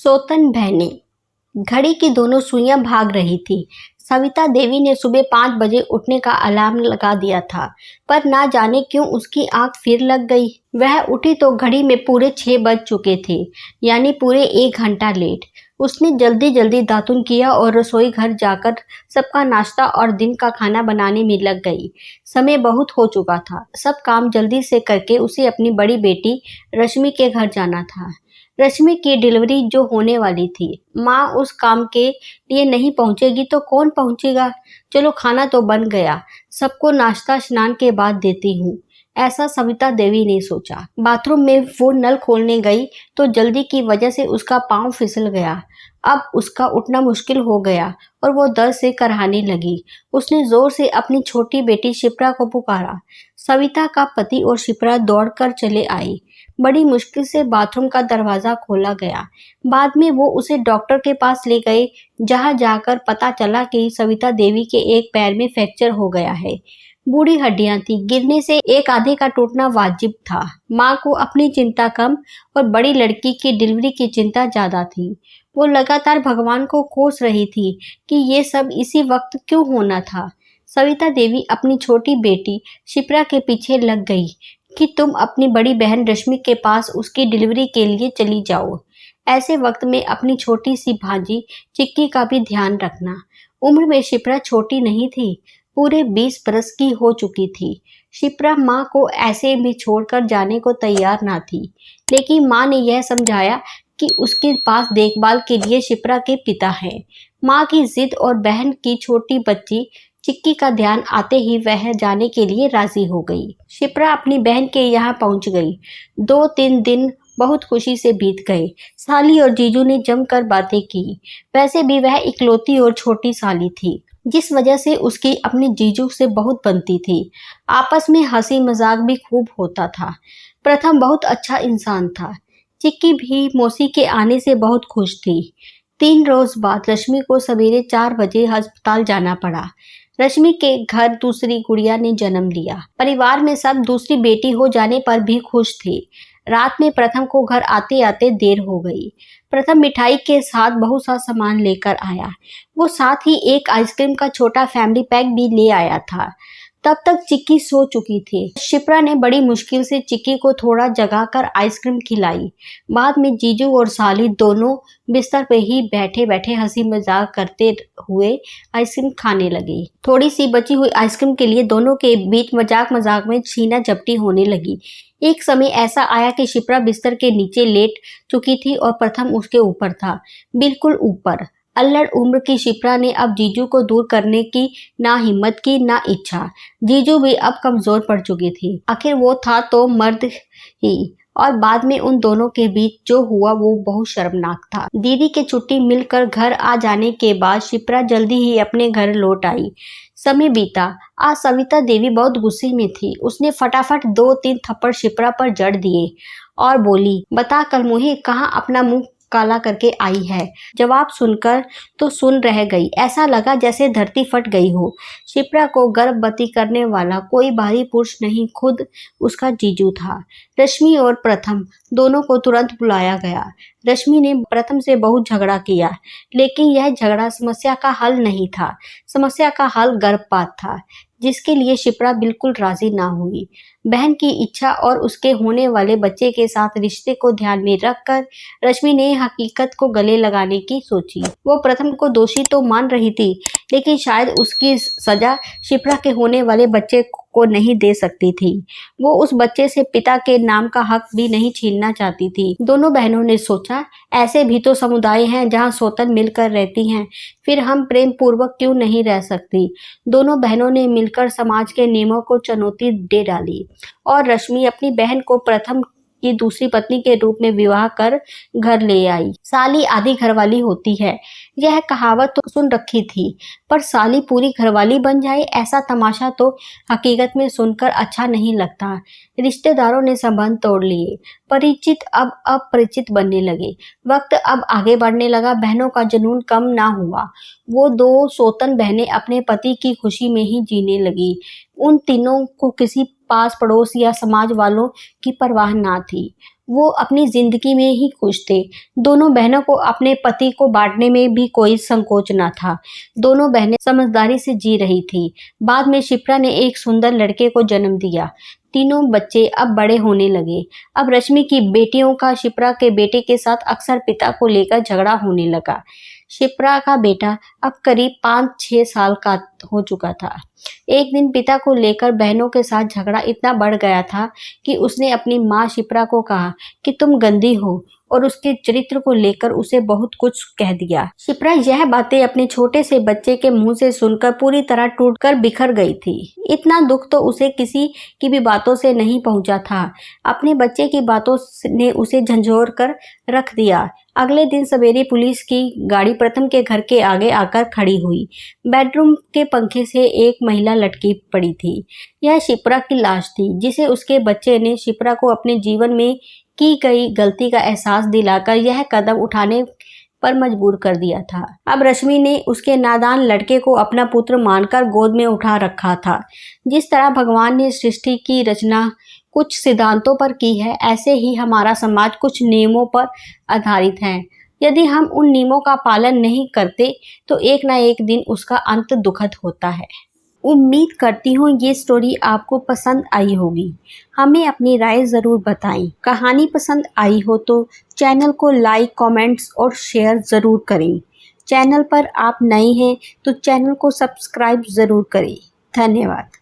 सोतन बहनें। घड़ी की दोनों सुइयां भाग रही थी। सविता देवी ने सुबह 5 बजे उठने का अलार्म लगा दिया था, पर ना जाने क्यों उसकी आंख फिर लग गई। वह उठी तो घड़ी में पूरे 6 बज चुके थे, यानी पूरे 1 घंटा लेट। उसने जल्दी जल्दी दातुन किया और रसोई घर जाकर सबका नाश्ता और दिन का खाना बनाने में लग गई। समय बहुत हो चुका था। सब काम जल्दी से करके उसे अपनी बड़ी बेटी रश्मि के घर जाना था। रश्मि की डिलीवरी जो होने वाली थी। माँ उस काम के लिए नहीं पहुंचेगी तो कौन पहुंचेगा। चलो खाना तो बन गया, सबको नाश्ता स्नान के बाद देती हूँ, ऐसा सविता देवी ने सोचा। बाथरूम में वो नल खोलने गई तो जल्दी की वजह से उसका पांव फिसल गया। अब उसका उठना मुश्किल हो गया और वो दर्द से कराहने लगी। उसने जोर से अपनी छोटी बेटी शिप्रा को पुकारा। सविता का पति और शिप्रा दौड़कर चले आए। बड़ी मुश्किल से बाथरूम का दरवाजा खोला गया। बाद में वो उसे डॉक्टर के पास ले गए, जहां जाकर पता चला कि सविता देवी के एक पैर में फ्रैक्चर हो गया है। बूढ़ी हड्डियां थी, गिरने से एक आधे का टूटना वाजिब था। माँ को अपनी चिंता कम और बड़ी लड़की की डिलीवरी की चिंता ज्यादा थी। वो लगातार भगवान को कोस रही थी कि ये सब इसी वक्त क्यों होना था। सविता देवी अपनी छोटी बेटी शिप्रा के पीछे लग गई कि तुम अपनी बड़ी बहन रश्मि के पास उसकी डिलीवरी के लिए चली जाओ। ऐसे वक्त में अपनी छोटी सी भांजी चिक्की का भी ध्यान रखना। उम्र में शिप्रा छोटी नहीं थी, पूरे 20 बरस की हो चुकी थी। शिप्रा माँ को ऐसे में छोड़कर जाने को तैयार ना थी, लेकिन माँ ने यह समझाया कि उसके पास देखभाल के लिए शिप्रा के पिता हैं। माँ की जिद और बहन की छोटी बच्ची चिक्की का ध्यान आते ही वह जाने के लिए राजी हो गई। शिप्रा अपनी बहन के यहाँ पहुंच गई। 2-3 दिन बहुत खुशी से बीत गए। साली और जीजू ने जमकर बातें की। वैसे भी वह इकलौती और छोटी साली थी, जिस वजह से उसकी अपने जीजू से बहुत बनती थी। आपस में हंसी मजाक भी खूब होता था। प्रथम बहुत अच्छा इंसान था। चिक्की भी मौसी के आने से बहुत खुश थी। 3 रोज बाद रश्मि को सवेरे 4 बजे अस्पताल जाना पड़ा। रश्मि के घर दूसरी गुड़िया ने जन्म लिया। परिवार में सब दूसरी बेटी हो जाने पर भी खुश थे। रात में प्रथम को घर आते आते देर हो गई। प्रथम मिठाई के साथ बहुत सा सामान लेकर आया। वो साथ ही एक आइसक्रीम का छोटा फैमिली पैक भी ले आया था। तब तक चिक्की सो चुकी थी। शिप्रा ने बड़ी मुश्किल से चिक्की को थोड़ा जगाकर आइसक्रीम खिलाई। बाद में जीजू और साली दोनों बिस्तर पे ही बैठे बैठे हंसी मजाक करते हुए आइसक्रीम खाने लगे। थोड़ी सी बची हुई आइसक्रीम के लिए दोनों के बीच मजाक मजाक में छीना झपटी होने लगी। एक समय ऐसा आया कि शिप्रा बिस्तर के नीचे लेट चुकी थी और प्रथम उसके ऊपर था, बिल्कुल ऊपर। अल्लड़ उम्र की शिप्रा ने अब जीजू को दूर करने की ना हिम्मत की ना इच्छा। जीजू भी अब कमजोर पड़ चुकी थी। आखिर वो था तो मर्द ही, और बाद में उन दोनों के बीच जो हुआ वो बहुत शर्मनाक था। दीदी के छुट्टी मिलकर घर आ जाने के बाद शिप्रा जल्दी ही अपने घर लौट आई। समय बीता। आज सविता देवी बहुत गुस्से में थी। उसने फटाफट 2-3 थप्पड़ शिप्रा पर जड़ दिए और बोली, बता कल मुहे कहाँ अपना मुंह काला करके आई है। जवाब सुनकर तो सुन रह गई। ऐसा लगा जैसे धरती फट गई हो। शिप्रा को गर्भवती करने वाला कोई बाहरी पुरुष नहीं, खुद उसका जीजू था। रश्मि और प्रथम दोनों को तुरंत बुलाया गया। रश्मि ने प्रथम से बहुत झगड़ा किया, लेकिन यह झगड़ा समस्या का हल नहीं था। समस्या का हल गर्भपात था, जिसके लिए शिप्रा बिल्कुल राजी ना हुई। बहन की इच्छा और उसके होने वाले बच्चे के साथ रिश्ते को ध्यान में रखकर रश्मि ने हकीकत को गले लगाने की सोची। वो प्रथम को दोषी तो मान रही थी, लेकिन शायद उसकी सजा शिप्रा के होने वाले बच्चे को नहीं दे सकती थी। वो उस बच्चे से पिता के नाम का हक भी नहीं छीनना चाहती थी। दोनों बहनों ने सोचा, ऐसे भी तो समुदाय हैं जहाँ सोतन मिलकर रहती हैं, फिर हम प्रेम पूर्वक क्यों नहीं रह सकती। दोनों बहनों ने मिलकर समाज के नियमों को चुनौती दे डाली और रश्मि अपनी बहन को प्रथम की दूसरी पत्नी के रूप में विवाह कर घर ले आई। साली आधी घरवाली होती है, यह कहावत तो सुन रखी थी, पर साली पूरी घरवाली बन जाए ऐसा तमाशा तो हकीकत में सुनकर अच्छा नहीं लगता। रिश्तेदारों ने संबंध तोड़ लिए। परिचित अब अपरिचित बनने लगे। वक्त अब आगे बढ़ने लगा। बहनों का जुनून कम ना हुआ। वो 2 सोतन बहनें अपने पति की खुशी में ही जीने लगी। उन तीनों को किसी पास पड़ोस या समाज वालों की परवाह ना थी। वो अपनी जिंदगी में ही खुश थे। दोनों बहनों को अपने पति को बांटने में भी कोई संकोच न था। दोनों बहनें समझदारी से जी रही थी। बाद में शिप्रा ने एक सुंदर लड़के को जन्म दिया। तीनों बच्चे अब बड़े होने लगे। अब रश्मि की बेटियों का शिप्रा के बेटे के साथ अक्सर पिता को लेकर झगड़ा होने लगा। शिप्रा का बेटा अब करीब 5-6 साल का हो चुका था। एक दिन पिता को लेकर बहनों के साथ झगड़ा इतना बढ़ गया था कि उसने अपनी माँ शिप्रा को कहा कि तुम गंदी हो, और उसके चरित्र को लेकर उसे बहुत कुछ कह दिया। शिप्रा यह बातें अपने छोटे से बच्चे के मुंह से सुनकर पूरी तरह टूटकर बिखर गई थी। इतना दुख तो उसे किसी की भी बातों से नहीं पहुंचा था। अपने बच्चे की बातों ने उसे झंझोर कर रख दिया। अगले दिन सवेरे पुलिस की गाड़ी प्रथम के घर के आगे आकर खड़ी हुई। बेडरूम के पंखे से एक महिला लटकी पड़ी थी। यह शिप्रा की लाश थी, जिसे उसके बच्चे ने शिप्रा को अपने जीवन में की गई गलती का एहसास दिलाकर यह कदम उठाने पर मजबूर कर दिया था। अब रश्मि ने उसके नादान लड़के को अपना पुत्र मानकर गोद में उठा रखा था। जिस तरह भगवान ने सृष्टि की रचना कुछ सिद्धांतों पर की है, ऐसे ही हमारा समाज कुछ नियमों पर आधारित है। यदि हम उन नियमों का पालन नहीं करते तो एक ना एक दिन उसका अंत दुखद होता है। उम्मीद करती हूँ ये स्टोरी आपको पसंद आई होगी। हमें अपनी राय ज़रूर बताएं। कहानी पसंद आई हो तो चैनल को लाइक, कमेंट्स और शेयर ज़रूर करें। चैनल पर आप नए हैं तो चैनल को सब्सक्राइब ज़रूर करें। धन्यवाद।